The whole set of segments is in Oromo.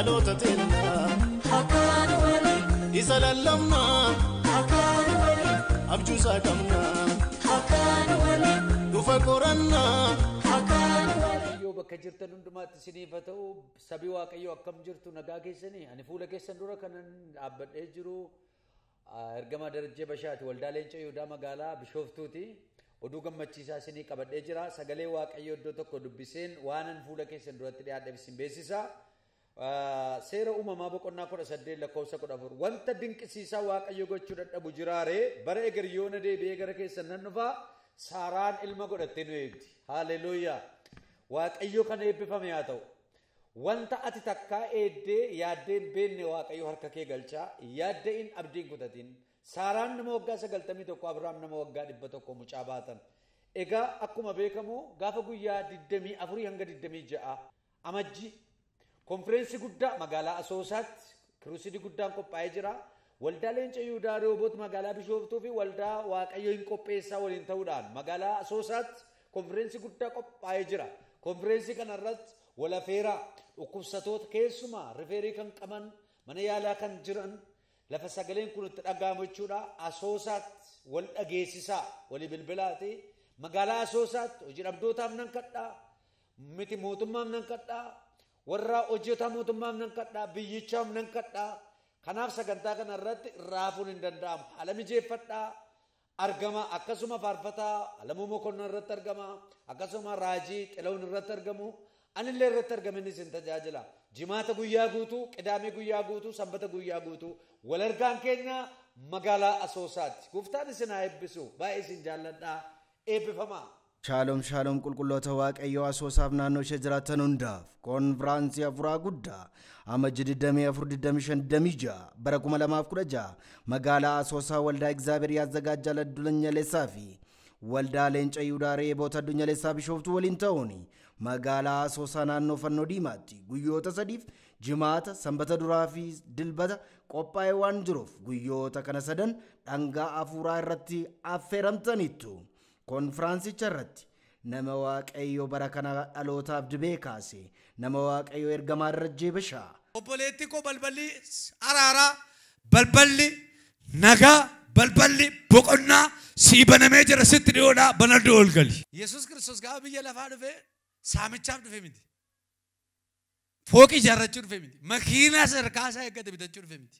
ألوتا تلنا حكان ولي إسال اللمنا حكان ولي أبجو ساكمنا حكان ولي دفكرنا حكان ولي Yo bakka jirtan hundumaatti isiniif haa ta'u sabii waaqayyoo akkam jirtu nagaa keessanii ani fuula keessan dura kanan dhaabbadhee jiru ergama darajjee bashaati waldaa leenca Yihudaa magaalaa Bishooftuuti oduu gammachiisaa isinii qabadhee jira sagalee waaqayyoo iddoo tokko dubbiseen waanan fuula keessan duratti dhiyaadheef isin beeksisa seera uumamaa boqonnaa 18 lakkoofsa 14 wanta dinqisiisaa waaqayyo gochuu dadhabu jiraaree bara egeryoona deebi'ee gara keessan nan dhufa Saaraan ilma godhattee nu eegdi haleluuyaa waaqayyo kan eebbifame haa ta'u wanta ati takkaa eeddee yaaddeen beenne waaqayyo harka kee galchaa yaaddeen abdiin kutatin Saaraan nama waggaa 91 Abrahaam nama waggaa 100 mucaa baatan egaa akkuma beekamu gaafa guyyaa 24 hanga 26 amajji konferensi guddaa magaalaa Asoosaatti kiruusidii guddaan qophaa'ee jira waldaa leenca Yihudaa Rooboot magaalaa Bishooftuu fi waldaa waaqayyo hin qopheessaa waliin ta'uudhaan magaalaa Asoosaatti konferensi guddaa qophaa'ee jira konferensi kanarratti walafeeraa dhukkubsatoota keessumaa rifeerii kan qaban mana yaalaa kan jiran lafa sagaleen kun itti dhaga'amu jechuudha Asoosaatti wal dhageessisaa walii bilbilaati magaalaa Asoosaatti hojii dhabdootaaf nan kadhaa miti mootummaaf nan kadhaa warra hojjetaa mootummaaf nan kadhaa biyyichaaf nan kadhaa kanaaf sagantaa kanarratti raafuun hin danda'amu haala mijeeffadhaa argama akkasuma faarfataa Alamuu Mokonnon irratti argama akkasuma raajii Xilawun irratti argamu anillee irratti argamenis hin tajaajila jimaata guyyaa guutuu qidaamee guyyaa guutuu sanbata guyyaa guutuu wal argaan keenya magaalaa Asoosaatti gooftaan isin haa eebbisu baay'ee isin jaalladhaa eebbifamaa Shalom shalom qulqulloota waaqayyoo Asoosaaf naannoo ishee jiraatan hundaaf konfiraansii afuraa guddaa amajjii 24-25 bara 2016 magaalaa Asoosaa waldaa Egzaabeer yaazagaajaa addunyaa fi waldaa leenca Yihudaa Reeboota addunyaa Bishooftuu waliin ta'uun magaalaa Asoosaa naannoo Fannoo Diimaatti guyyoota sadiif jimaata sanbata duraa fi dilbata qophaa'ee waan jiruuf guyyoota kana sadan dhangaa afuraa irratti affeeramtaniittu. konfiraansicha irratti nama waaqayyo bara kana dhalootaaf dibee kaase nama waaqayyo ergamaa darajjee bashaa obboleetti ko balballi araara balballi nagaa balballi boqonnaa sii banamee jira sitti dhiyoodha banadhu ol gali Yesuus Kiristoos gaafa biyya lafaa dhufe saamichaaf dhufe miti fooqii ijaarrachuu dhufe miti makiinaa sadarkaa isaa eeggate bitachuu dhufe miti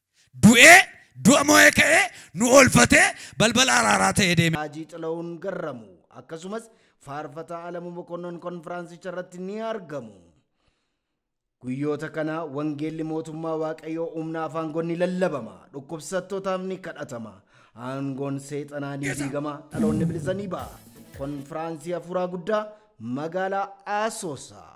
du'a moo'ee ka'ee nu oolfatee balbala araaraa ta'ee deeme. Raajii Xilawun Garramu akkasumas faarfataa Alamuu Mokonnon konfiraansicha irratti ni argamu. Guyyoota kana wangeelli mootummaa waaqayyoo humnaaf aangonni lallabama dhukkubsattootaaf ni kadhatama aangoon seexanaa ni diigama dhaloonni bilisanii ba'a konfiraansii afuraa guddaa magaalaa Asoosaa.